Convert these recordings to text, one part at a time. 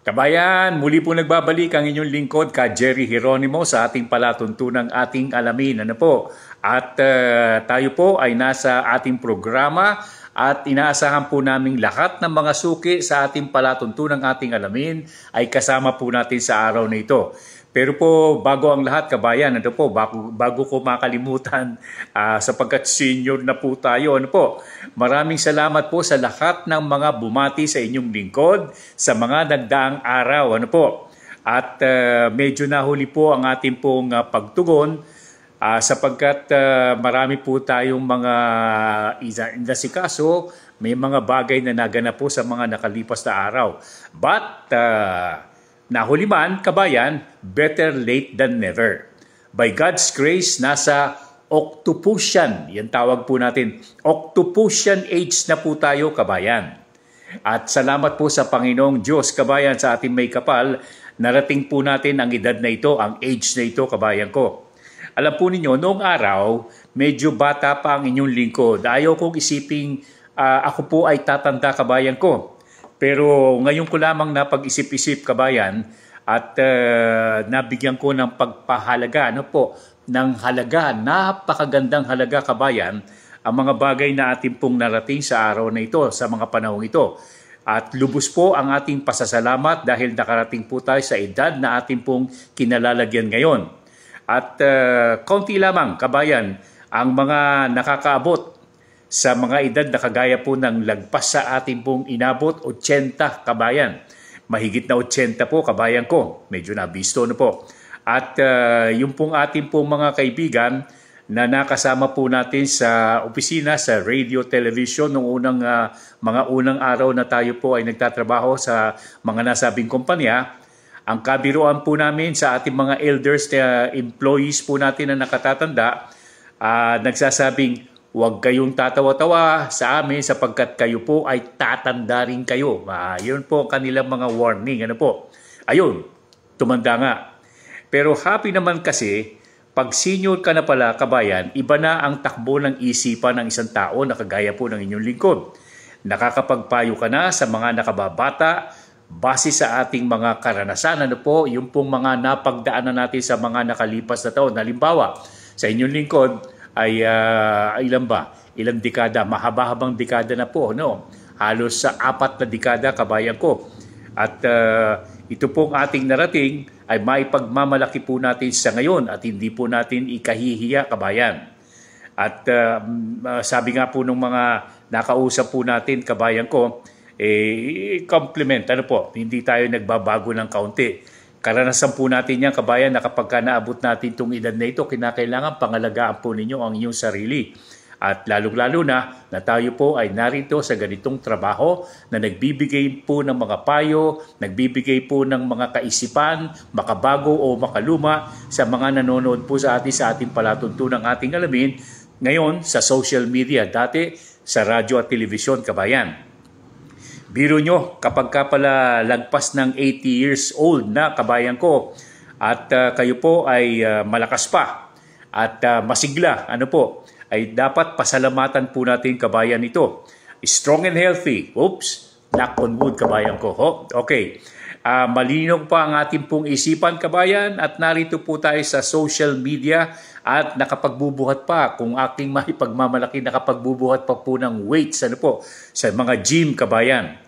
Kabayan, muli po nagbabalik ang inyong lingkod ka Jerry Geronimo sa ating palatuntunang ating alamin. Ano po? At tayo po ay nasa ating programa at inaasahan po naming lahat ng mga suki sa ating palatuntunang ating alamin ay kasama po natin sa araw na ito. Pero po, bago ang lahat, kabayan, ano po, bago ko makalimutan, sapagkat senior na po tayo, ano po, maraming salamat po sa lahat ng mga bumati sa inyong lingkod sa mga nagdaang araw, ano po. At medyo nahuli po ang ating pong pagtugon sapagkat marami po tayong mga inasikaso, may mga bagay na naganap po sa mga nakalipas na araw. But nahuli man, kabayan, better late than never. By God's grace, nasa Octopusian, yan tawag po natin, Octopusian age na po tayo, kabayan. At salamat po sa Panginoong Diyos, kabayan, sa ating may kapal, narating po natin ang edad na ito, ang age na ito, kabayan ko. Alam po ninyo, noong araw, medyo bata pa ang inyong lingkod. Ayaw kong isiping ako po ay tatanda, kabayan ko. Pero ngayon ko lamang napag-isip-isip, kabayan, at nabigyan ko ng pagpahalaga, ano po, ng halaga, napakagandang halaga, kabayan, ang mga bagay na ating pong narating sa araw na ito, sa mga panahong ito. At lubos po ang ating pasasalamat dahil nakarating po tayo sa edad na ating pong kinalalagyan ngayon. At konti lamang, kabayan, ang mga nakakaabot sa mga edad na kagaya po ng lagpas sa ating pong inabot, 80, kabayan. Mahigit na 80 po, kabayan ko. Medyo nabisto na po. At yung pong ating pong mga kaibigan na nakasama po natin sa opisina, sa radio, television, noong mga unang araw na tayo po ay nagtatrabaho sa mga nasabing kumpanya, ang kabiruan po namin sa ating mga elders, employees po natin na nakatatanda, nagsasabing, huwag kayong tatawa-tawa sa amin sapagkat kayo po ay tatanda rin kayo. Yun po kanilang mga warning. Ano po? Ayun, tumanda nga. Pero happy naman kasi, pag senior ka na pala, kabayan, iba na ang takbo ng isipan ng isang tao na kagaya po ng inyong lingkod. Nakakapagpayo ka na sa mga nakababata base sa ating mga karanasan. Ano po? Yung pong mga napagdaanan natin sa mga nakalipas na taon. Halimbawa, sa inyong lingkod, ay ilan ba? Ilang dekada, mahaba-habang dekada na po, no? Halos sa 4 na dekada, kabayan ko. At ito pong ating narating ay maipagmamalaki po natin sa ngayon at hindi po natin ikahihiya, kabayan. At sabi nga po ng mga nakausap po natin, kabayan ko, compliment, ano po, hindi tayo nagbabago ng kaunti. Karanasan po natin yan, kabayan, na kapag naabot natin itong edad na ito, kinakailangan pangalagaan po ninyo ang inyong sarili. At lalong-lalo na tayo po ay narito sa ganitong trabaho na nagbibigay po ng mga payo, nagbibigay po ng mga kaisipan, makabago o makaluma sa mga nanonood po sa ating palatuntunang ating alamin. Ngayon, sa social media, dati sa radyo at telebisyon, kabayan. Biro nyo, kapag ka pala lagpas ng 80 years old na, kabayan ko, at kayo po ay malakas pa at masigla, ano po, ay dapat pasalamatan po natin, kabayan, ito. Strong and healthy. Oops, knock on wood, kabayan ko. Okay. Malinaw pa ang ating pong isipan, kabayan, at narito po tayo sa social media at nakapagbubuhat pa, kung aking maipagmamalaki, nakapagbubuhat pa po ng weights, ano po, sa mga gym, kabayan.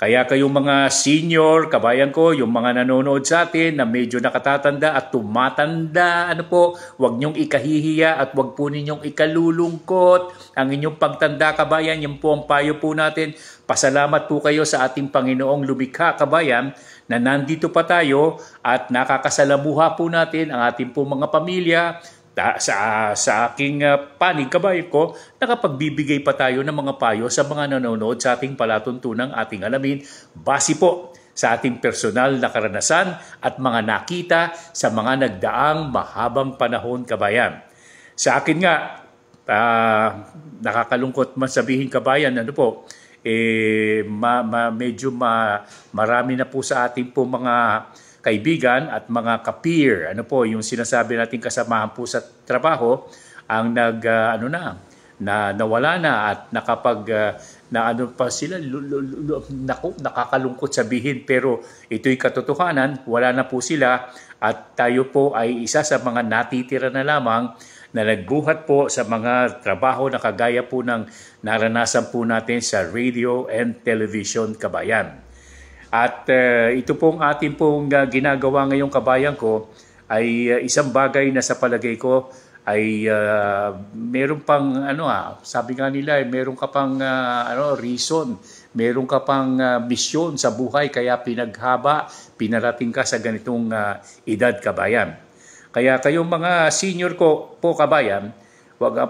Kaya kayong mga senior, kabayan ko, yung mga nanonood sa atin na medyo nakatatanda at tumatanda, ano po, huwag niyong ikahihiya at huwag po ninyong ikalulungkot ang inyong pagtanda, kabayan. Yan po ang payo po natin. Pasalamat po kayo sa ating Panginoong lumikha, kabayan, na nandito pa tayo at nakakasalamuha po natin ang ating po mga pamilya. Sa aking panig, kabayan ko, nakapagbibigay pa tayo ng mga payo sa mga nanonood sa ating palatuntunang ating alamin base po sa ating personal na karanasan at mga nakita sa mga nagdaang mahabang panahon, kabayan. Sa akin nga, nakakalungkot man sabihin, kabayan, ano po, medyo marami na po sa ating po mga kaibigan at mga ka-peer, ano po, yung sinasabi natin kasamahan po sa trabaho, ang nawala na at na ano pa sila, naku, nakakalungkot sabihin, pero ito'y katotohanan, wala na po sila at tayo po ay isa sa mga natitira na lamang na nagbuhat po sa mga trabaho na kagaya po ng naranasan po natin sa radio and television, kabayan. At ito pong ating pong ginagawa ngayong kabayan ko ay isang bagay na sa palagay ko ay meron pang sabi nga nila meron ka pang reason, meron ka pang misyon sa buhay kaya pinarating ka sa ganitong edad, kabayan. Kaya kayong mga senior ko po, kabayan,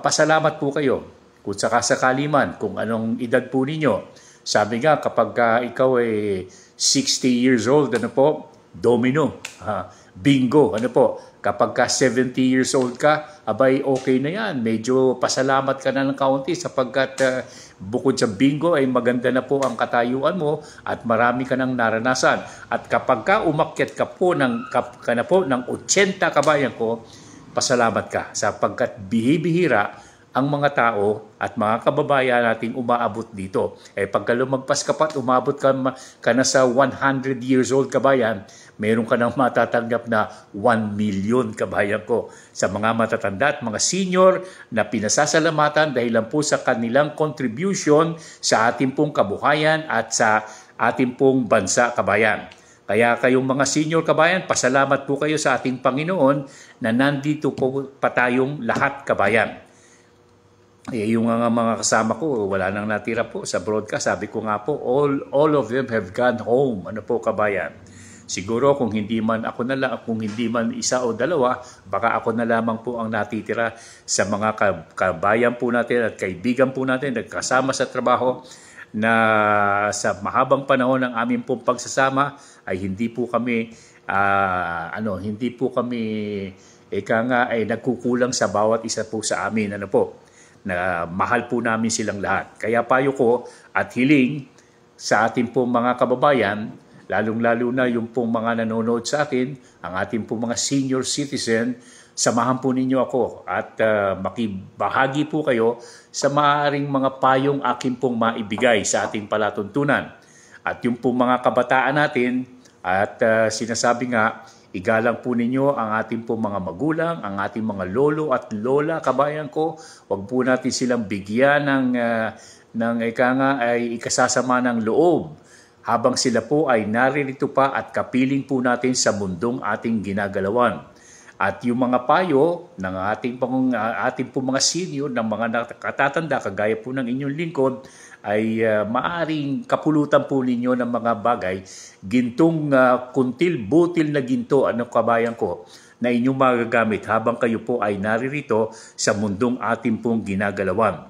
pasalamat po kayo kung sakasakali man kung anong edad po ninyo. Sabi nga kapag ikaw ay 60 years old, domino, bingo, kapag ka 70 years old ka, abay okay na yan. Medyo pasalamat ka na ng kaunti sapagkat bukod sa bingo ay maganda na po ang katayuan mo at marami ka nang naranasan. At kapag ka umakyat ka po ng 80, kabayan ko, pasalamat ka sapagkat bihibihira ang mga tao at mga kababayan nating umaabot dito. Pagka lumagpas ka pa at umabot ka na sa 100 years old, kabayan, meron ka nang matatanggap na 1 million, kabayan ko, sa mga matatanda at mga senior na pinasasalamatan dahil lang po sa kanilang contribution sa ating pong kabuhayan at sa ating pong bansa, kabayan. Kaya kayong mga senior, kabayan, pasalamat po kayo sa ating Panginoon na nandito po pa tayong lahat, kabayan. Yung mga kasama ko, wala nang natira po sa broadcast. Sabi ko nga po, all of them have gone home. Kabayan? Siguro kung hindi man isa o dalawa, baka ako na lamang po ang natitira sa mga kabayan po natin at kaibigan po natin nagkasama sa trabaho na sa mahabang panahon ng aming pong pagsasama ay hindi po kami ay nagkukulang sa bawat isa po sa amin. Na mahal po namin silang lahat. Kaya payo ko at hiling sa ating pong mga kababayan, lalong-lalo na yung pong mga nanonood sa atin, ang ating pong mga senior citizen, samahan po ninyo ako at makibahagi po kayo sa maaaring mga payong aking pong maibigay sa ating palatuntunan. At yung pong mga kabataan natin at sinasabi nga, igalang po ninyo ang ating po mga magulang, ang ating mga lolo at lola, kabayan ko. Huwag po natin silang bigyan ng ikasasama ng loob habang sila po ay naririto pa at kapiling po natin sa mundong ating ginagalawan. At yung mga payo ng ating po mga senior, ng mga nakatatanda, kagaya po ng inyong lingkod, ay maaring kapulutan po ninyo ng mga bagay, gintong kuntil-butil na ginto, kabayan ko, na inyong magagamit habang kayo po ay naririto sa mundong ating pong ginagalawan.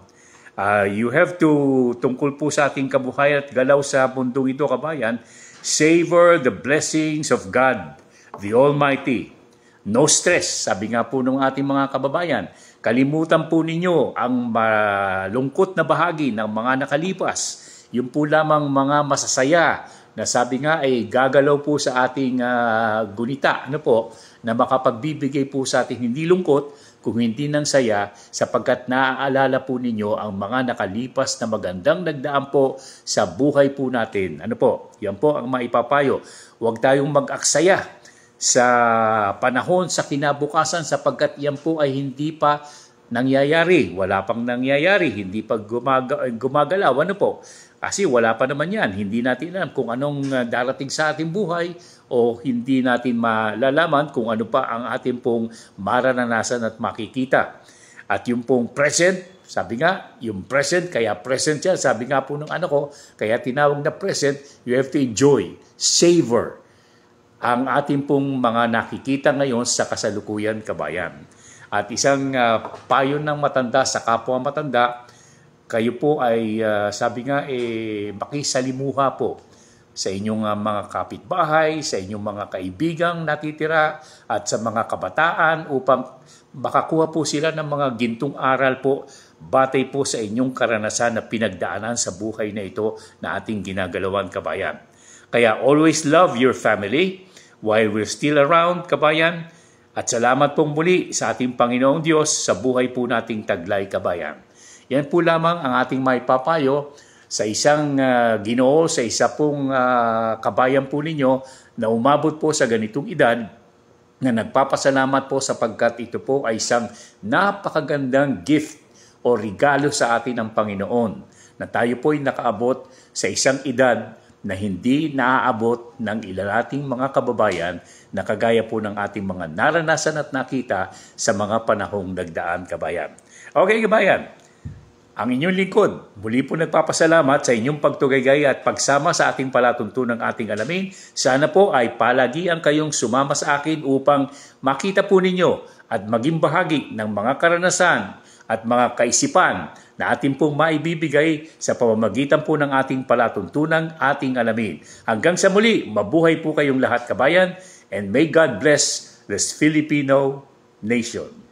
You have to, tungkol po sa ating kabuhayan at galaw sa mundong ito, kabayan, savor the blessings of God, the Almighty. No stress, sabi nga po ng ating mga kababayan. Kalimutan po ninyo ang malungkot na bahagi ng mga nakalipas. Yung po lamang mga masasaya na sabi nga ay gagalaw po sa ating gunita, na makapagbibigay po sa ating hindi lungkot, kung hindi ng saya, sapagkat naaalala po ninyo ang mga nakalipas na magandang nagdaan po sa buhay po natin. Yan po ang maipapayo. Huwag tayong mag-aksaya sa panahon sa kinabukasan sapagkat yan po ay hindi pa nangyayari. Wala pang nangyayari, hindi pa gumagalaw. Kasi wala pa naman yan. Hindi natin alam kung anong darating sa ating buhay o hindi natin malalaman kung ano pa ang ating pong mararanasan at makikita. At yung pong present, sabi nga, yung present, kaya present yan. Sabi nga po ng ko, kaya tinawag na present, you have to enjoy, savor ang ating pong mga nakikita ngayon sa kasalukuyan, kabayan. At isang payo ng matanda sa kapwa matanda, kayo po ay sabi nga makisalimuha po sa inyong mga kapitbahay, sa inyong mga kaibigang natitira at sa mga kabataan upang makakuha po sila ng mga gintong aral po batay po sa inyong karanasan na pinagdaanan sa buhay na ito na ating ginagalawan, kabayan. Kaya always love your family while we're still around, kabayan, at salamat pong muli sa ating Panginoong Diyos sa buhay po nating taglay, kabayan. Yan po lamang ang ating maipapayo sa isang Ginoo, sa isa pong kabayan po ninyo na umabot po sa ganitong edad, na nagpapasalamat po sapagkat ito po ay isang napakagandang gift o regalo sa atin ng Panginoon, na tayo po ay nakaabot sa isang edad na hindi naaabot ng ilalating mga kababayan na kagaya po ng ating mga naranasan at nakita sa mga panahong nagdaan, kabayan. Okay, kabayan, ang inyong lingkod, muli po nagpapasalamat sa inyong pagtugay-gay at pagsama sa ating palatuntunang ating alamin. Sana po ay palagian kayong sumama sa akin upang makita po ninyo at maging bahagi ng mga karanasan at mga kaisipan na ating pong maibibigay sa pamamagitan po ng ating palatuntunang ating alamin. Hanggang sa muli, mabuhay po kayong lahat, kabayan, and may God bless this Filipino nation.